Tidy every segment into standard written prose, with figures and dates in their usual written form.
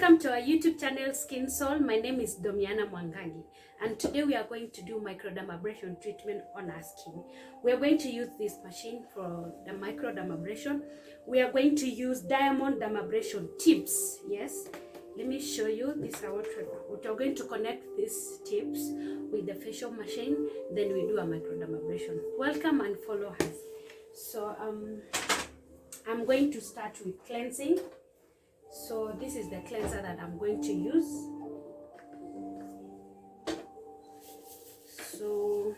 Welcome to our YouTube channel Skin Soul. My name is Domiana Mwangangi, and today we are going to do microdermabrasion treatment on our skin. We are going to use this machine for the microdermabrasion. We are going to use diamond dermabrasion tips. Yes, let me show you. This is what we are going to connect these tips with the facial machine, then we do a microdermabrasion. Welcome and follow us. So I'm going to start with cleansing. So this is the cleanser that I'm going to use. So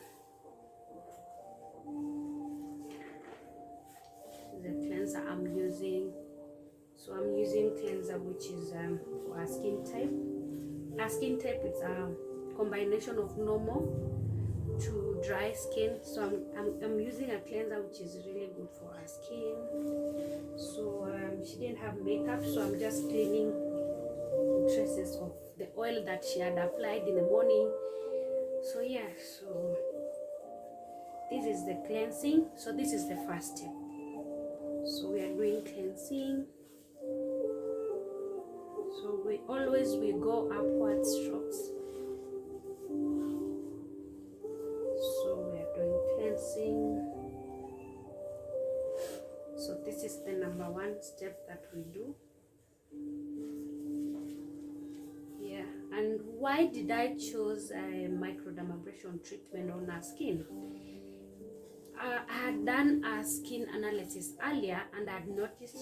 the cleanser I'm using. So I'm using cleanser which is for our skin type. Our skin type is a combination of normal to dry skin. So I'm using a cleanser which is really good for our skin. So she didn't have makeup, so I'm just cleaning the traces of the oil that she had applied in the morning. So yeah, so this is the cleansing. So this is the first step. So we are doing cleansing. So we go upward strokes. So we are doing cleansing. So this is the number one step that we do. Yeah, and why did I choose a microdermabrasion treatment on our skin? I had done a skin analysis earlier, and I had noticed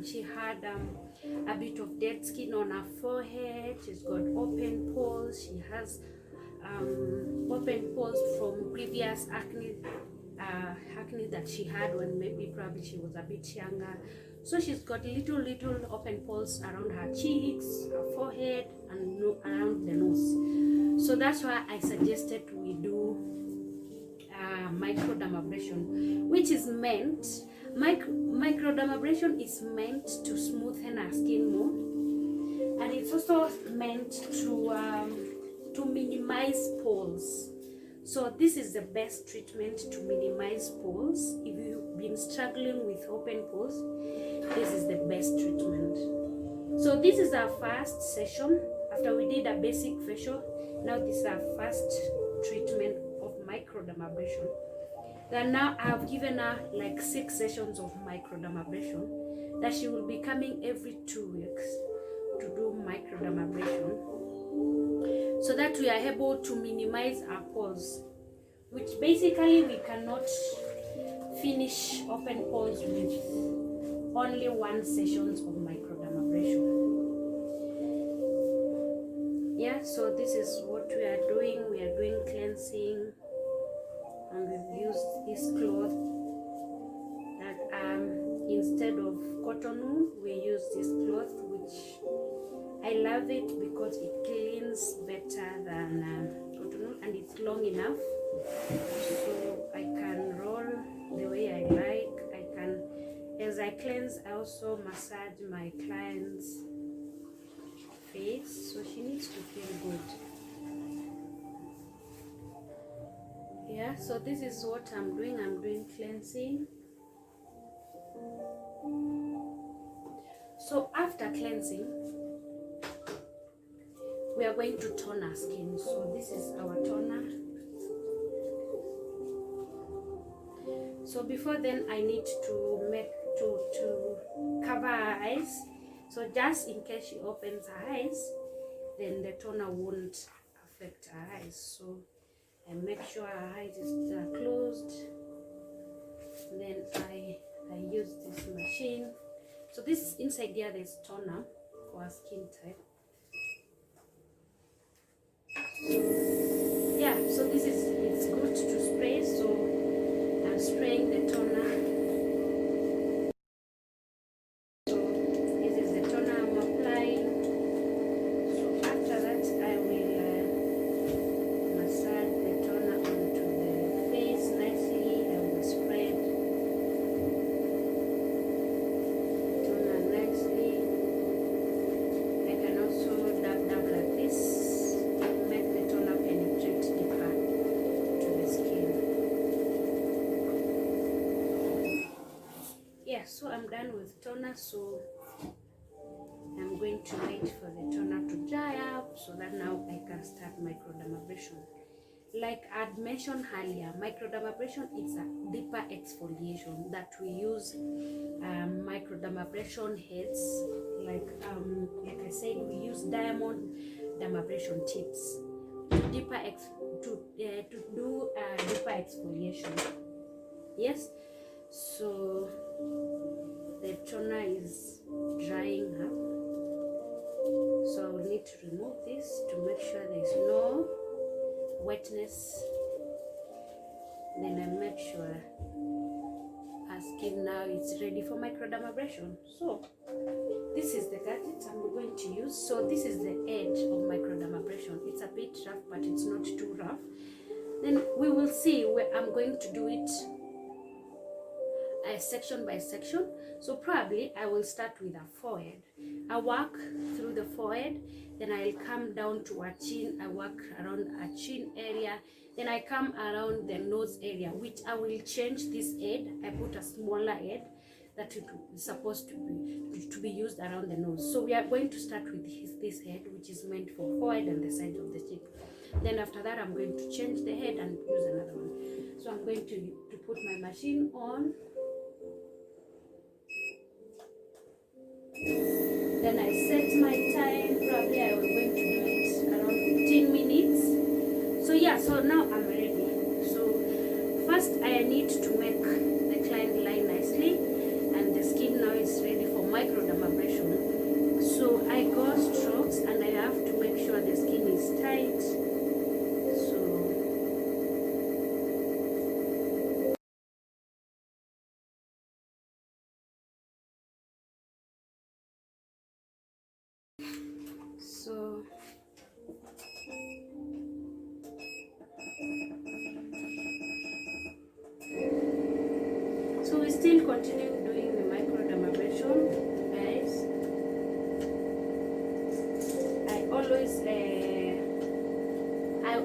she had a bit of dead skin on her forehead. She's got open pores. She has open pores from previous acne that she had when probably she was a bit younger. So she's got little open pores around her cheeks, her forehead, and around the nose. So that's why I suggested we do microdermabrasion, which is meant microdermabrasion is meant to smoothen our skin more, and it's also meant to minimize pores. So this is the best treatment to minimize pores. If you've been struggling with open pores, this is the best treatment. So this is our first session. After we did a basic facial, now this is our first treatment of microdermabrasion. Then now I have given her like 6 sessions of microdermabrasion that she will be coming every 2 weeks to do microdermabrasion, so that we are able to minimize our pores, which basically we cannot finish open pores with only 1 sessions of microdermabrasion. Yeah, so this is what we are doing. We are doing cleansing, and we've used this cloth that instead of cotton wool, we use this cloth, which I love it because it cleans better than cotton wool, and it's long enough, so I can roll the way I like. As I cleanse, I also massage my client's face, so she needs to feel good. Yeah, so this is what I'm doing. I'm doing cleansing. So after cleansing, we are going to tone our skin. So this is our toner. So before then, I need to cover her eyes. So just in case she opens her eyes, then the toner won't affect her eyes. So I make sure her eyes are closed. Then I use this machine. So this inside here, there's toner for our skin type. Yeah, so it's good to spray. So I'm spraying the toner. So this is the toner I'm applying. So after that, I will massage the toner onto the face nicely. I will spread toner nicely. I can also dab like this to make the toner penetrate deeper to the skin. Yeah, so I'm done with toner, so I'm I'm going to wait for the toner to dry up so that now I can start microdermabrasion. Like I'd mentioned earlier, microdermabrasion is a deeper exfoliation that we use microdermabrasion heads. Like I said, we use diamond dermabrasion tips to do deeper exfoliation. Yes, so the toner is drying up, so I will need to remove this to make sure there is no wetness. Then I make sure our skin now is ready for microdermabrasion. So this is the gadget I'm going to use. So this is the edge of microdermabrasion. It's a bit rough, but it's not too rough. Then we will see where I'm going to do it section by section. So probably I will start with a forehead. I work through the forehead, then I'll come down to a chin. I work around a chin area, then I come around the nose area, which I will change this head. I put a smaller head that is supposed to be used around the nose. So we are going to start with this head, which is meant for forehead and the side of the cheek. Then after that, I'm going to change the head and use another one. So I'm going to put my machine on. Then I set my time. Probably I was going to do it around 15 minutes. So yeah, so now I'm ready. So first I need to make the client lie nicely, and the skin now is ready for microdermabrasion. So I go strokes and I have to make sure the skin is tight. So we still continue doing the microdermabrasion, guys.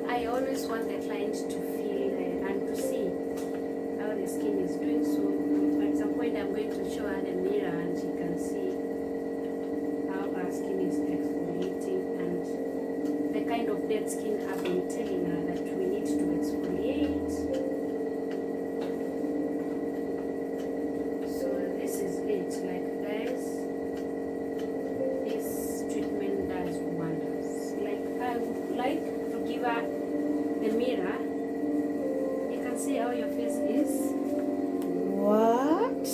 I always want the client to feel and to see how the skin is doing. So at some point I'm going to show her the mirror and she can see how our skin is exfoliating and the kind of dead skin I've been telling her that we need to exfoliate. Like guys, this treatment does wonders. Like I would like to give her the mirror. You can see how your face is. What?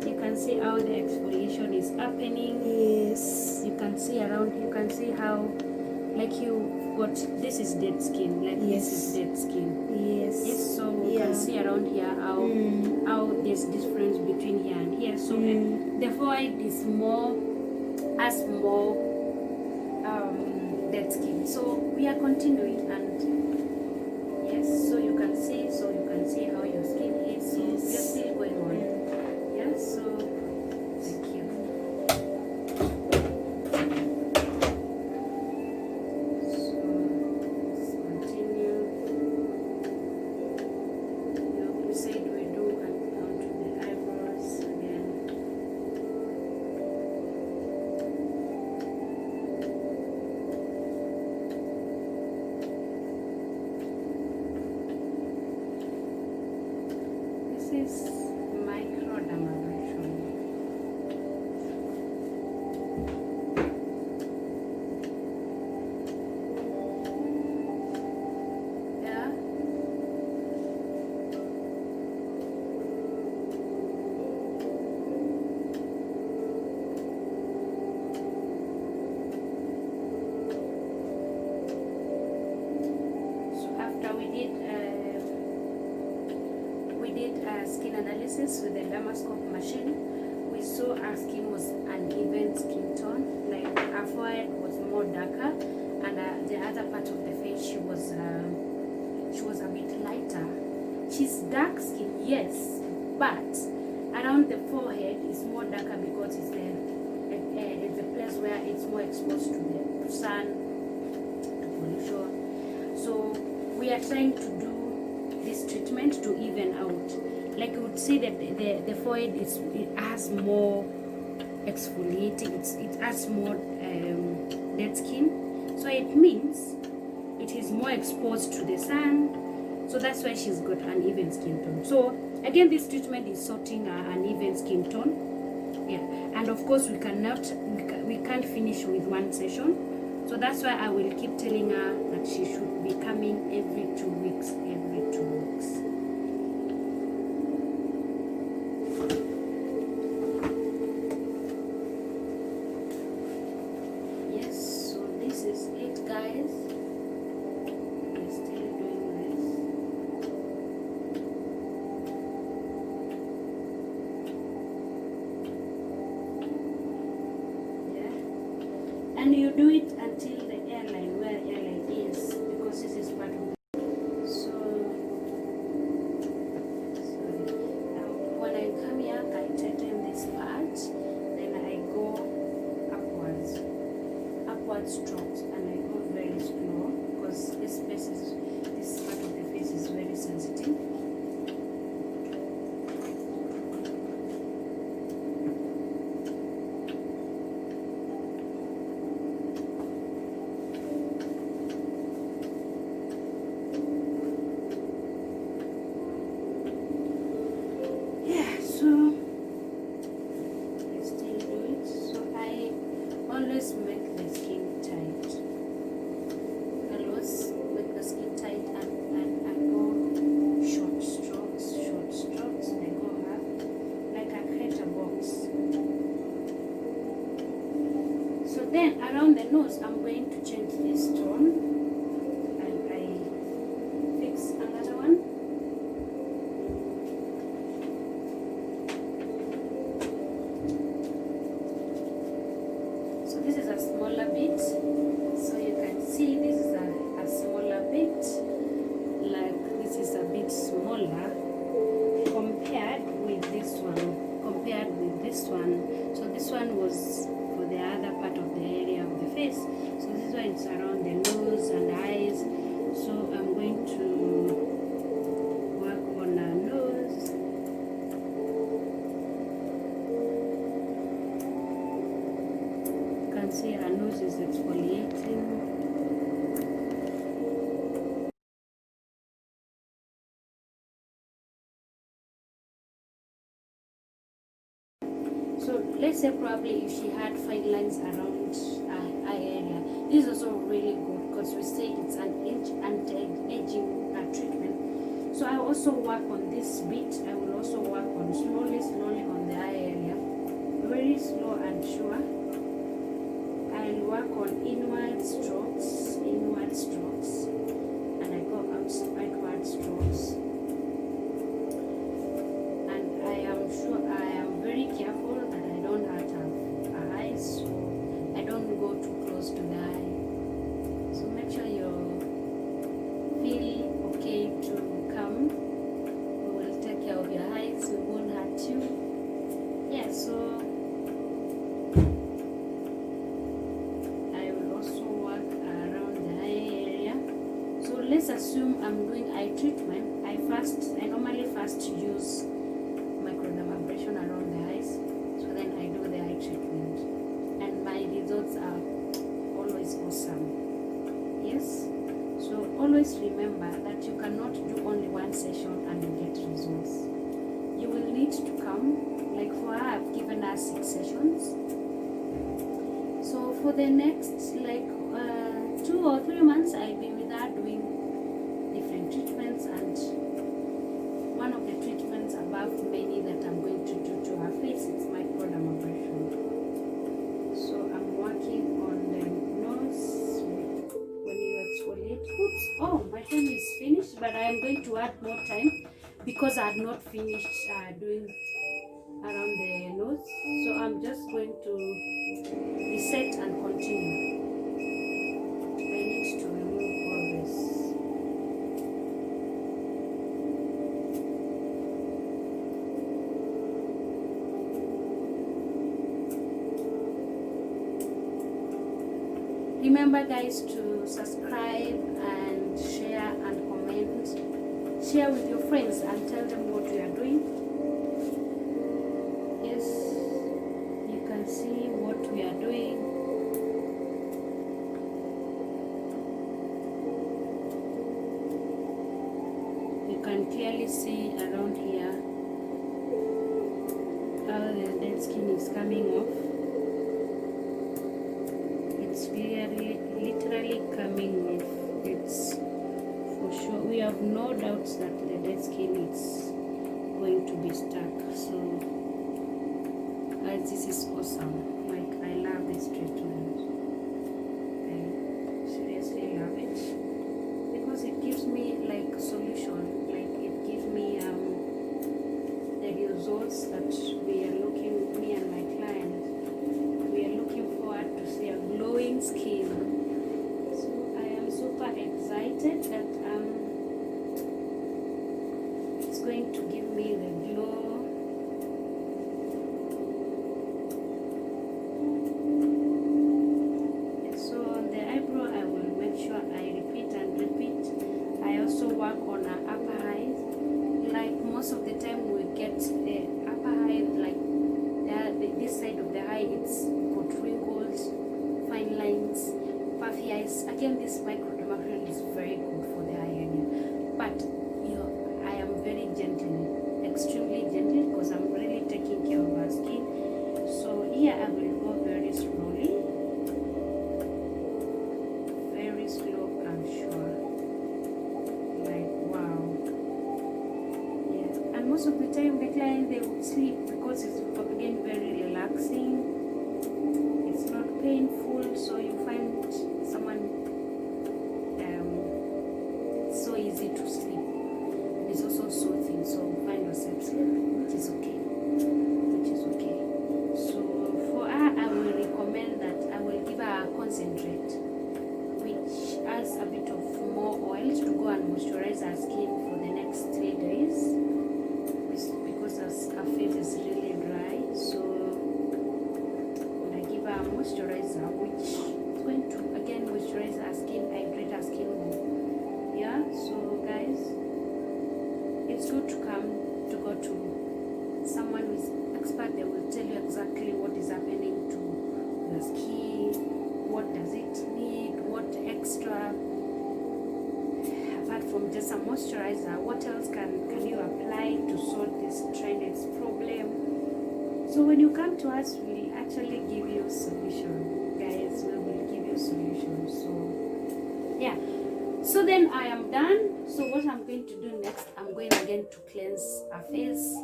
You can see how the exfoliation is happening. Yes. You can see around. You can see how, like you got this is dead skin. Like yes. This is dead skin. Yes. Yes. So you can see around here how there's difference between here and here. So the forehead is more dead skin. So we are continuing, and yes, so you can see how your skin is. So yes. We are still going on. Yes. So thank you. So let's continue. You said we do and down to the eyebrows again. This is microdermabrasion. Yeah. So after we did skin analysis with the dermoscope machine, we saw our skin was uneven skin tone. Like her forehead was more darker, and the other part of the face she was a bit lighter. She's dark skin, yes, but around the forehead is more darker because it's the place where it's more exposed to the sun, to pollution. So we are trying to do this treatment to even out. Like you would see that the forehead it has more exfoliating, it adds more dead skin, so it means it is more exposed to the sun, so that's why she's got uneven skin tone. So again, this treatment is sorting uneven skin tone. Yeah, and of course we can't finish with one session, so that's why I will keep telling her that she should be coming every 2 weeks. Yes, so this is it, guys. We're still doing this. Yeah, and you do it until the airline, where airline is, because this is part of the when I come here, I tighten this part, then I go upward strokes, and I go very slow because this part of the face is very sensitive. Always make the skin tight. Always make the skin tight, and go short strokes. I go up like I create a box. So then around the nose, I'm going to change this tone, and I fix another one. This is a smaller bit, so you can see this is a smaller bit, like this is a bit smaller compared with this one. So this one was for the other part of the area of the face, so this one is around the nose and eyes. So I'm going to work on our nose. See, her nose is exfoliating. So let's say probably if she had fine lines around her eye area, this is also really good because we say it's an anti-aging treatment. So I also work on this bit. I will also work on slowly on the eye area, very slow and sure. I'll work on inward strokes, and I go outward strokes. And I am sure I am very careful that I don't hurt her eyes, so I don't go too close to the eye. So make sure you feel okay to come. We will take care of your eyes, we won't hurt you. Yeah, so let's assume I'm doing eye treatment. I normally first use microdermabrasion around the eyes, so then I do the eye treatment, and my results are always awesome. Yes, so always remember that you cannot do only one session and you get results. You will need to come, like for her, I've given her 6 sessions. So for the next 2 or 3 months, I'll be with her doing different treatments, and one of the treatments above many that I'm going to do to her face is microdermabrasion. So I'm working on the nose when you exfoliate. Oops, oh, my time is finished, but I am going to add more time because I had not finished doing around the nose. So I'm just going to reset and continue. I need to remove all this. Remember, guys, to subscribe and share and comment. Share with your friends and tell them what you are doing. Yes, you can see can clearly see around here how the dead skin is coming off. It's clearly, literally coming off. It's for sure. We have no doubts that the dead skin is going to be stuck. So guys, this is awesome. Like, I love this treatment. I seriously love it because it gives me like solution. Like, it gives me the results that we are looking, me and my client, we are looking forward to see a glowing skin. So I am super excited that it's going to give me the glow. So on the eyebrow, I will make sure I repeat and repeat. I also work on an upper eye. Like, most of the time we get the upper eye, like this side of the eye, it's got wrinkles, fine lines, puffy eyes. Again, this microdermabrasion is very good for the eye area. But I am very gentle, extremely gentle, because I'm really taking care of our skin. So here I will go very slowly, very slow and sure. Like, wow. Yeah. And most of the time the client, they would sleep because it's again very relaxing. It's not painful, so you find someone so easy to sleep. It's also soothing, so find yourself sleep, which is okay. Which is okay. So for her, I will recommend that I will give her a concentrate, which adds a bit of more oil to go and moisturize her skin for the next 3 days. Because her face is really dry. So when I give her a moisturizer, which is going to again moisturize her skin, hydrate her skin more. Yeah, so guys, it's good to go to someone who is expert. They will tell you exactly what is happening to your skin, what does it need, what extra, apart from just a moisturizer, what else can you apply to solve this dryness problem. So when you come to us, we'll actually give you solution, guys. We will give you solutions. So yeah, so then I am done. So what I'm going to do next, I'm going again to cleanse our face.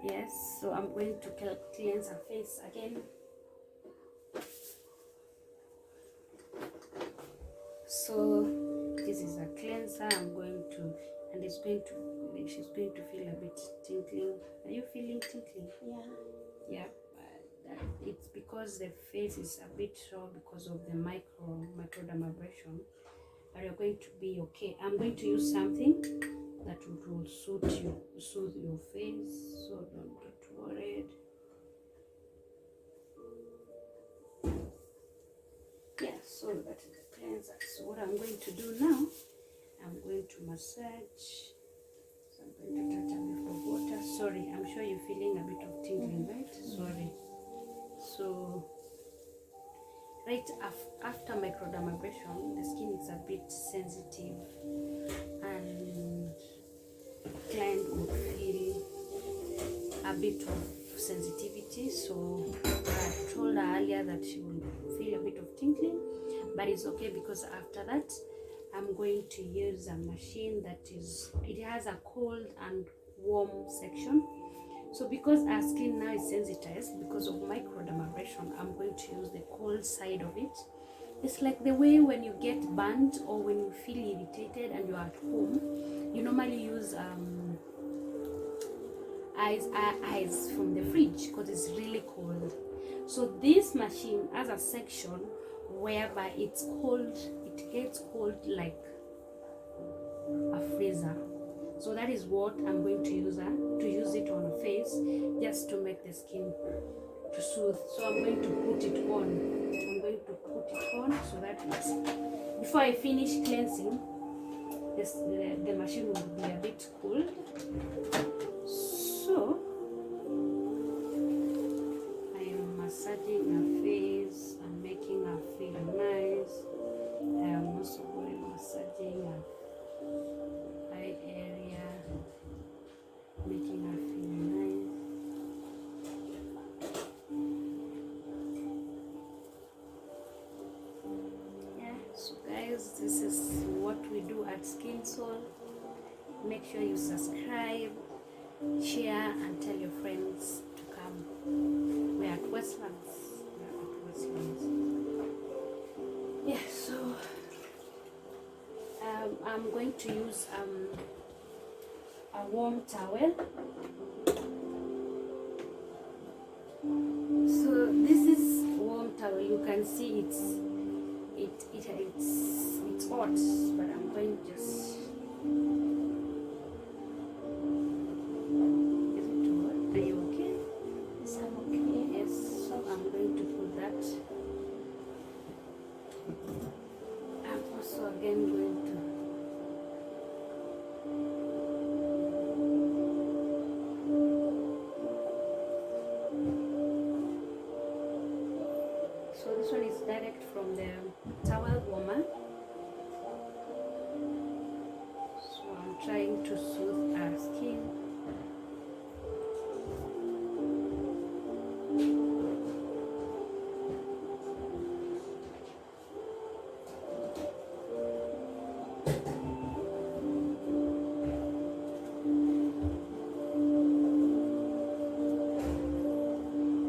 Yes, so I'm going to cleanse her face again. So this is a cleanser. I'm going to, and it's going to, she's going to feel a bit tingling. Are you feeling tingling? Yeah. Yeah. It's because the face is a bit raw because of the microdermabrasion. But you're going to be okay. I'm going to use something that will soothe your face, so don't get worried. Yeah, so that is the cleanser. So what I'm going to do now, I'm going to massage. So I'm going to touch a bit of water. Sorry, I'm sure you're feeling a bit of tingling, right? Sorry. So right after microdermabrasion, the skin is a bit sensitive, and client would feel a bit of sensitivity. So I told her earlier that she will feel a bit of tingling, but it's okay because after that I'm going to use a machine that it has a cold and warm section. So because our skin now is sensitized because of microdermabrasion, I'm going to use the cold side of it. It's like the way when you get burnt or when you feel irritated and you're at home, you normally use ice from the fridge because it's really cold. So this machine has a section whereby it's cold, it gets cold like a freezer. So that is what I'm going to use it on the face, just to make the skin to soothe. So I'm going to put it on. So that is, before I finish cleansing, the machine will be a bit cold. So I am massaging her face and making her feel nice. I am also going massaging her eye area. making her feel nice. Yeah, so guys, this is what we do at Skin Soul. Make sure you subscribe, share, and tell your friends to come. We're at Westlands. Yeah, so I'm going to use a warm towel. So this is warm towel. You can see it's hot, but I'm going to just. Is it too hot? Are you okay? Yes, I'm okay. Yes. So I'm going to put that. I'm also again going to. So this one is direct from the towel warmer. So I'm trying to soothe our skin.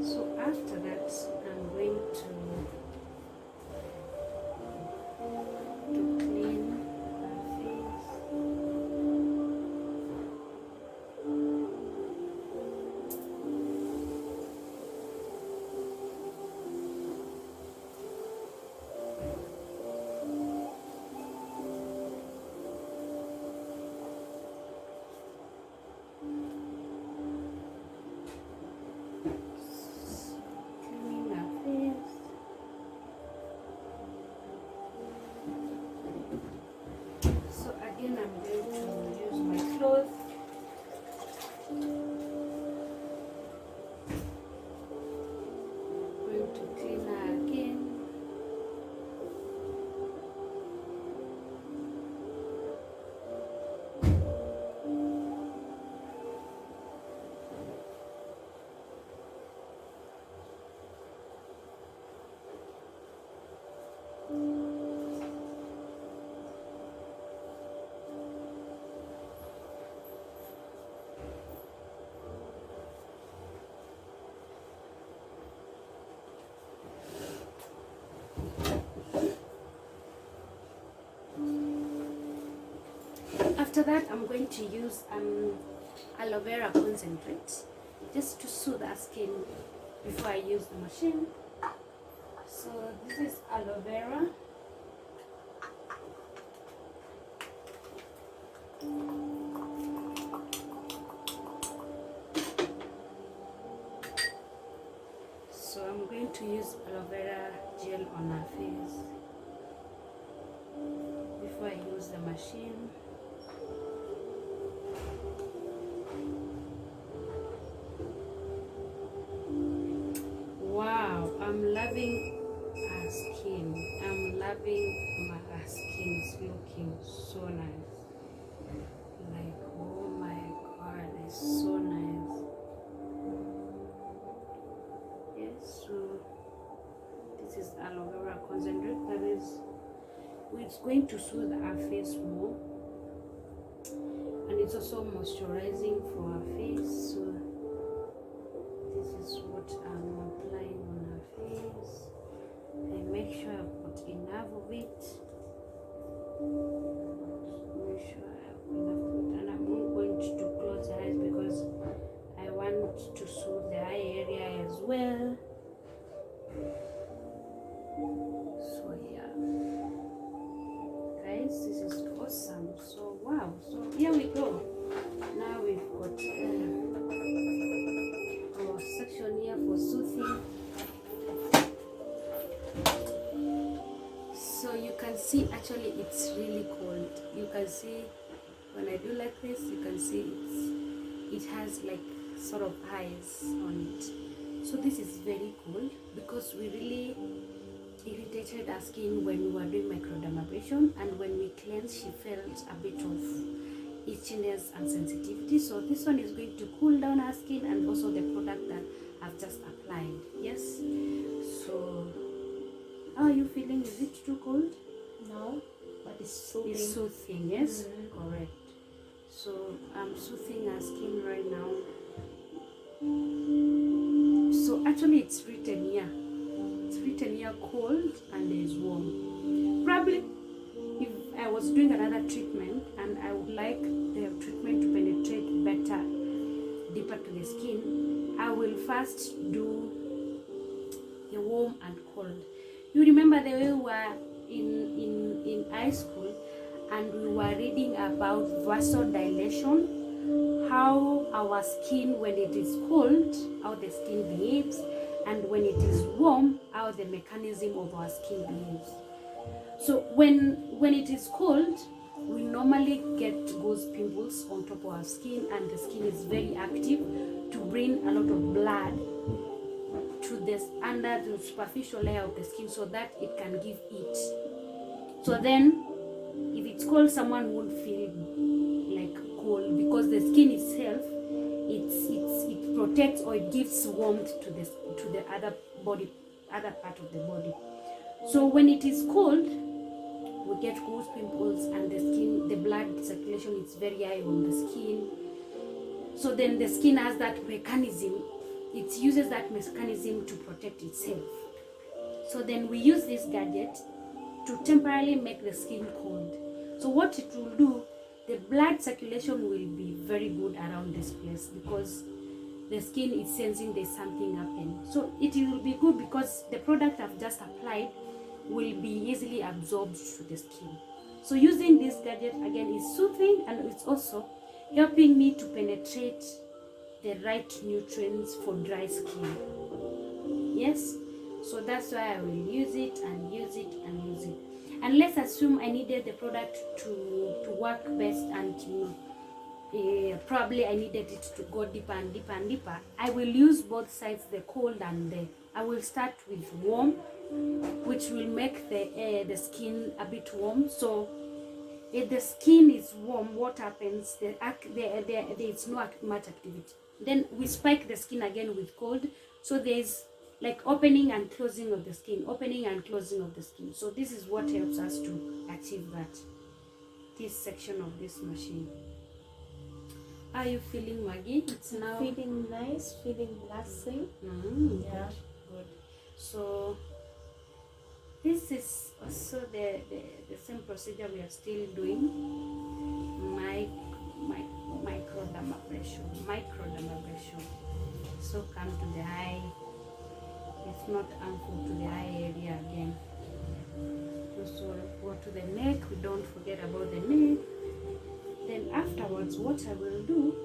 So after that, I'm going to clean our face. Cleaning our face. So again, I'm going to use my cloth. Going to clean her again. After that, I'm going to use aloe vera concentrate just to soothe our skin before I use the machine. So this is aloe vera. So I'm going to use aloe vera gel on our face before I use the machine. Wow, I'm loving our skin. I'm loving our skin. It's looking so nice. Like, oh my god, it's so nice. Yes, so this is aloe vera concentrate. That is, it's going to soothe our face more, and it's also moisturizing for our face. So this is what I'm applying on her face. I make sure I've got enough of it. Make sure I have enough of it. And I'm not going to close the eyes because I want to soothe the eye area as well. So yeah. Guys, this is awesome. So wow. So here we go. Now we've got our section here for soothing. So you can see actually it's really cold. You can see when I do like this, you can see it has like sort of eyes on it. So this is very cool because we really irritated our skin when we were doing microdermabrasion, and when we cleansed she felt a bit of itchy itchiness and sensitivity. So this one is going to cool down our skin, and also the product that I've just applied. Yes. So how are you feeling? Is it too cold? No, but it's soothing. It's soothing, yes? Correct. So I'm soothing our skin right now. So actually it's written here. It's written here cold and there is warm. Probably if I was doing another treatment and I would like the treatment to penetrate better, deeper to the skin, I will first do the warm and cold. You remember the way we were in high school and we were reading about vasodilation, how our skin, when it is cold, how the skin behaves, and when it is warm, how the mechanism of our skin behaves. So when it is cold, we normally get those pimples on top of our skin, and the skin is very active to bring a lot of blood to this under the superficial layer of the skin so that it can give heat. So then if it's cold, someone won't feel like cold because the skin itself it protects or it gives warmth to the other part of the body. So when it is cold, we get those pimples, and the blood circulation is very high on the skin. So then the skin has that mechanism. It uses that mechanism to protect itself. So then we use this gadget to temporarily make the skin cold. So what it will do, the blood circulation will be very good around this place because the skin is sensing there's something happening. So it will be good because the product I've just applied will be easily absorbed to the skin. So using this gadget again is soothing, and it's also helping me to penetrate the right nutrients for dry skin. Yes, so that's why I will use it and use it and use it. And let's assume I needed the product to work best, and probably I needed it to go deeper and deeper and deeper. I will use both sides, the cold and the. I will start with warm, which will make the skin a bit warm. So if the skin is warm, what happens? There is no much activity. Then we spike the skin again with cold. So there's like opening and closing of the skin, opening and closing of the skin. So this is what helps us to achieve that. This section of this machine. How are you feeling, Maggie? It's now feeling nice, feeling relaxing. Yeah, good. So this is also the same procedure we are still doing. Microdermabrasion. So come to the eye. It's not harmful to the eye area again. So go to the neck. We don't forget about the neck. Then afterwards, what I will do,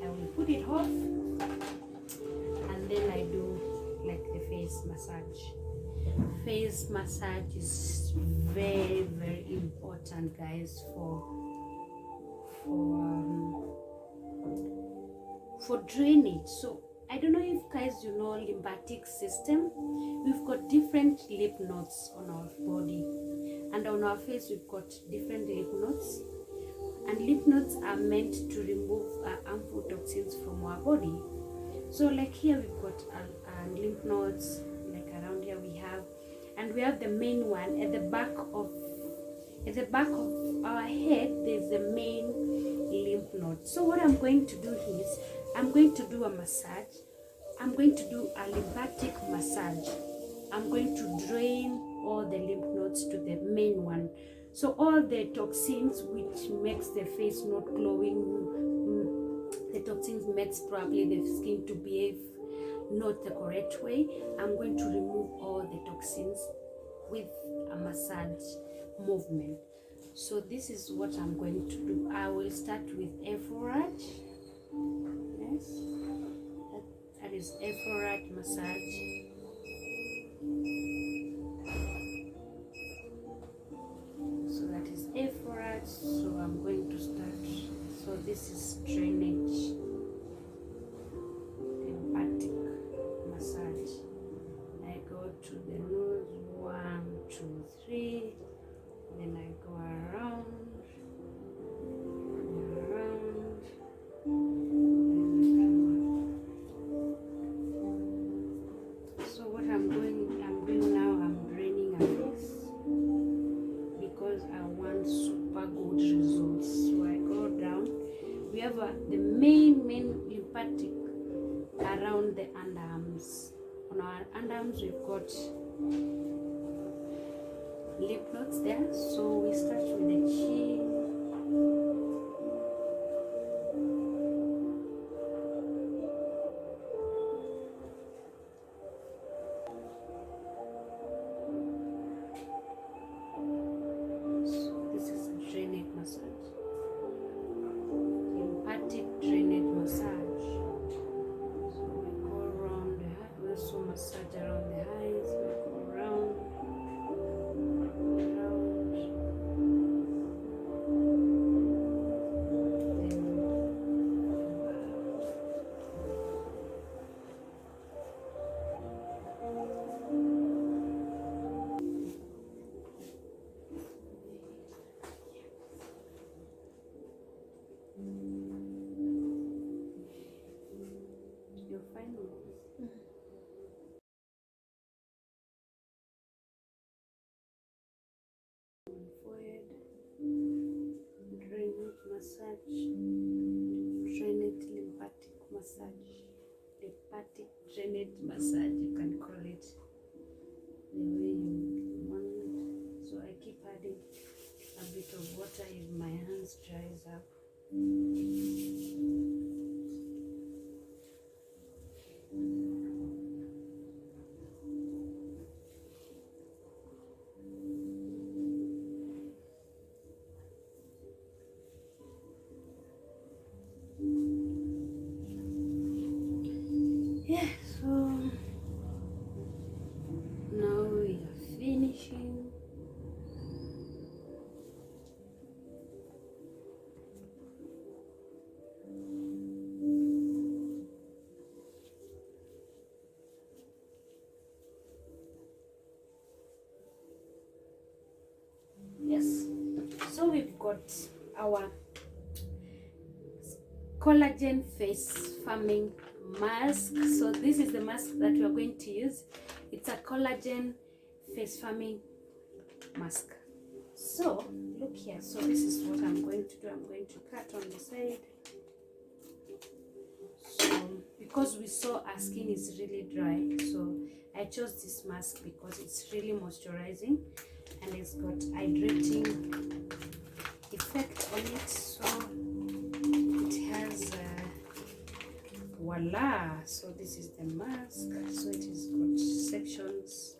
I will put it off, and then I do like the face massage. Face massage is very, very important, guys, for drainage. So I don't know if guys you know lymphatic system. We've got different lymph nodes on our body, and on our face we've got different lymph nodes. And lymph nodes are meant to remove harmful toxins from our body. So like here we've got lymph nodes, like around here we have the main one at the back of our head. There's the main lymph node. So what I'm going to do is I'm going to do a massage. I'm going to do a lymphatic massage. I'm going to drain all the lymph nodes to the main one. So all the toxins which makes the face not glowing, the toxins makes probably the skin to behave not the correct way. I'm going to remove all the toxins with a massage movement. So this is what I'm going to do. I will start with F-Rad. Yes, that is F-Rad massage. So that is F-Rad. So I'm going to start. So this is drainage, lymphatic massage. I go to the nose, 1, 2, 3. Then I go around. However, the main lymphatic around the underarms. On our underarms, we've got lymph nodes there. So we start with the chin. So this is a drainage massage. Lymphatic drainage massage. So we go around the eye. We also massage around the eyes. We go around. You'll find it. Forehead, drainage massage, drainage lymphatic massage, lymphatic drainage massage, you can call it the way you want it. So I keep adding a bit of water if my hands dries up. Yeah, so now we are finishing. Yes, so we've got our collagen face firming mask. So this is the mask that we are going to use. It's a collagen face firming mask. So look here. So this is what I'm going to do. I'm going to cut on the side. So because we saw our skin is really dry, so I chose this mask because it's really moisturizing and it's got hydrating effect on it. So it has voila. So this is the mask. So it has got sections.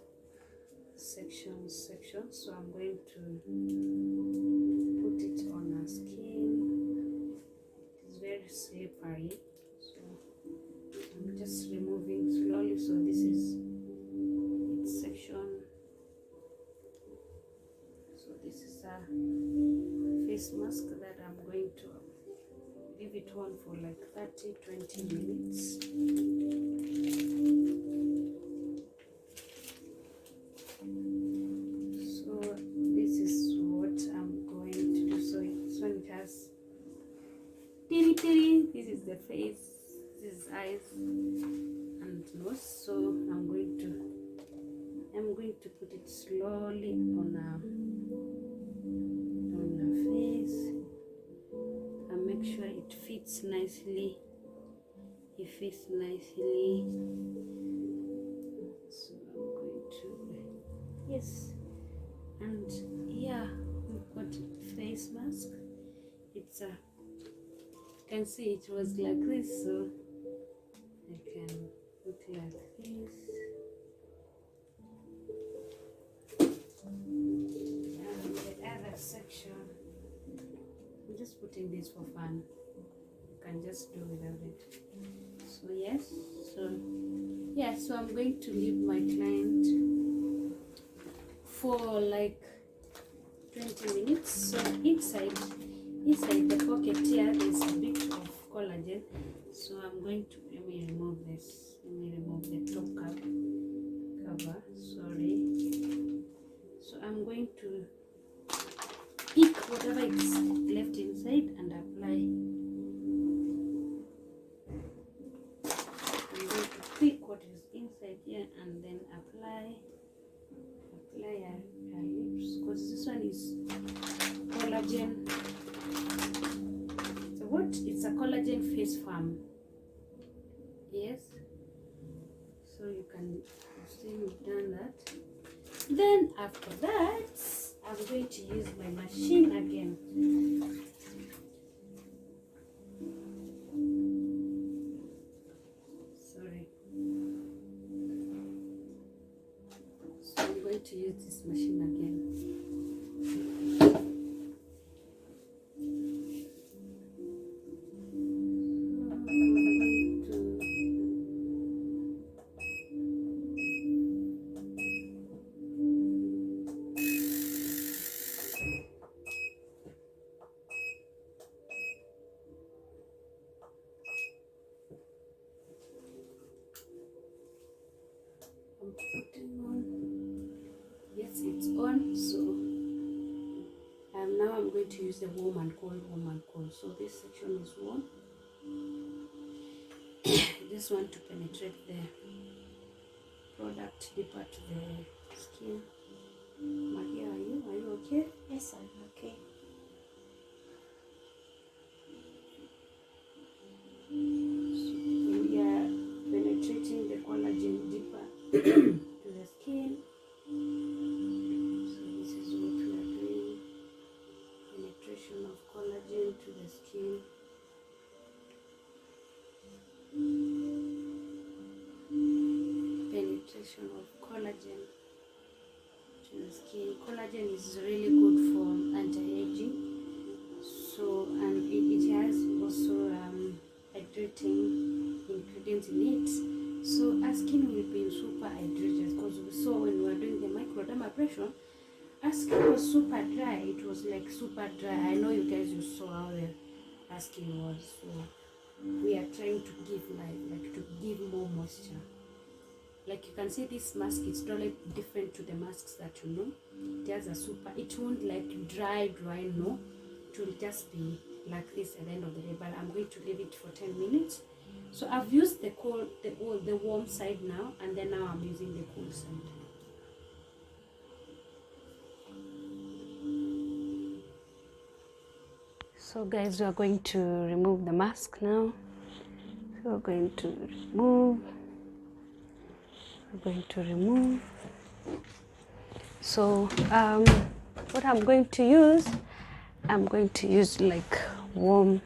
So I'm going to put it on our skin. It's very slippery, so I'm just removing slowly. So this is its section. So this is a face mask that I'm going to leave it on for like 30-20 minutes. So this is what I'm going to do. So this one, it has tiri. This is the face, this is eyes and nose. So I'm going to put it slowly on our face and make sure it fits nicely. It fits nicely. So I'm going to, yes, and yeah, we've got face mask. It's a, you can see it was like this, so I can put like this. And the other section, I'm just putting this for fun. You can just do without it. So yes, so yeah, so I'm going to leave my client for like 20 minutes. So inside the pocket here, there's a bit of collagen. So I'm going to, let me remove this. Let me remove the top cover. Sorry. So I'm going to pick whatever is left inside and apply. I'm going to pick what is inside here and then apply our lips, because this one is collagen. So what? It's a collagen face farm. Yes, so you can see we've done that. Then after that, I'm going to use my machine again. Sorry. So I'm going to use this machine again. I'm putting on. Yes, it's on. So now I'm going to use the warm and cold, warm and cold. So this section is warm. I just want to penetrate the product deeper to the skin. Maria, are you okay? Yes, I'm okay. So we are penetrating the collagen deeper to the skin. So this is what we are doing. Penetration of collagen to the skin. Penetration of collagen to the skin. Collagen is really good for anti-aging. So, and it has also hydrating ingredients in it. So our skin will be super hydrated, because we saw when we were doing the microdermabrasion, our skin was super dry. It was like super dry. I know you guys, you saw how our skin was. So we are trying to give like to give more moisture. Like you can see, this mask is totally different to the masks that you know. It has a super, it won't like dry, no. It will just be like this at the end of the day. But I'm going to leave it for 10 minutes. So I've used the cold, the warm side now, and then now I'm using the cool side. So guys, we are going to remove the mask now. So we're going to remove. So what I'm going to use like warm.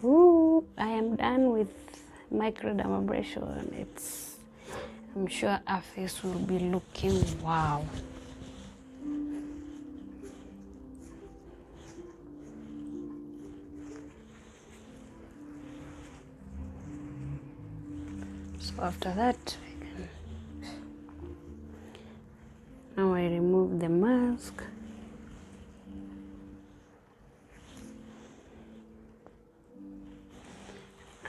Ooh, I am done with microdermabrasion. I'm sure our face will be looking wow. So after that, now I remove the mask.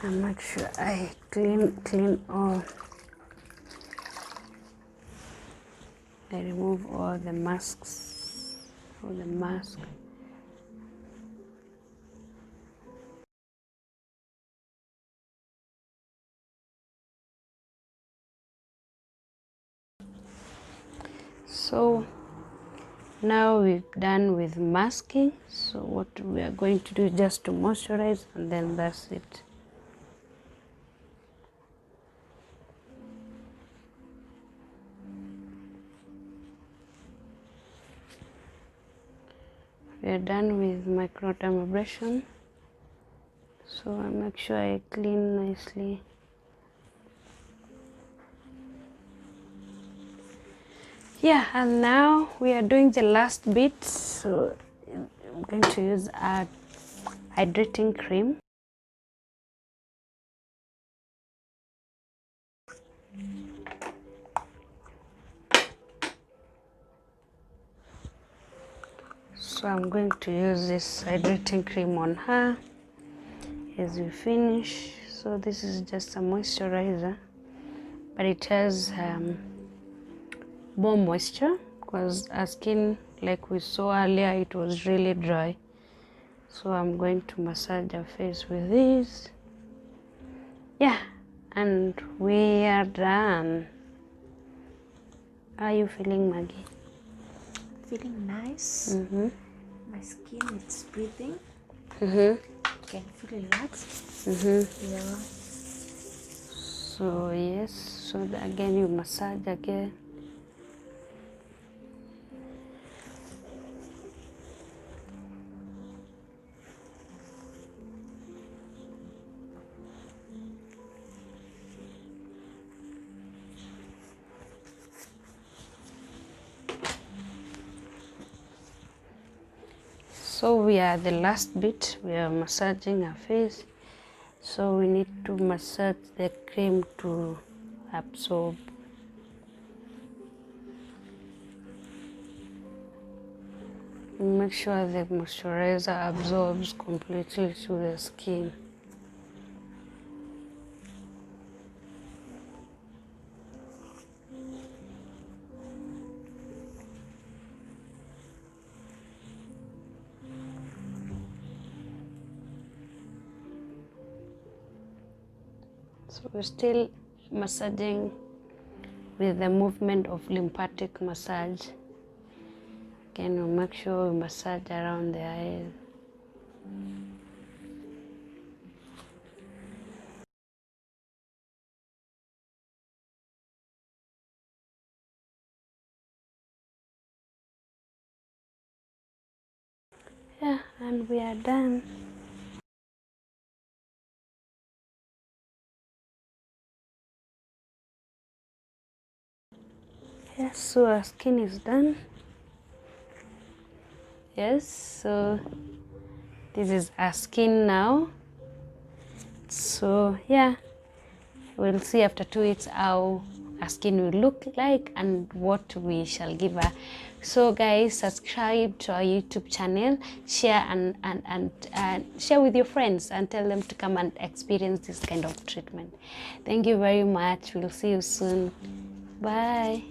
And make sure I clean all. I remove all the masks, So now we're done with masking. So what we are going to do is just to moisturize, and then that's it. We are done with microdermabrasion. So I make sure I clean nicely. Yeah, and now we are doing the last bit. So I'm going to use a hydrating cream. So I'm going to use this hydrating cream on her as we finish. So this is just a moisturizer. but it has more moisture, because our skin, like we saw earlier, it was really dry. So I'm going to massage your face with this. Yeah, and we are done. How are you feeling, Maggie? Feeling nice. My skin is breathing. I can feel relaxed. Yeah. So yes, so again you massage again. So we are the last bit, we are massaging our face. So we need to massage the cream to absorb. Make sure the moisturizer absorbs completely to the skin. So we're still massaging with the movement of lymphatic massage. Again, we make sure we massage around the eyes. Yeah, and we are done. Yes, so our skin is done. Yes, so this is our skin now. So yeah, we'll see after 2 weeks how our skin will look like and what we shall give her. So guys, subscribe to our YouTube channel, share and share with your friends and tell them to come and experience this kind of treatment. Thank you very much. We'll see you soon. Bye.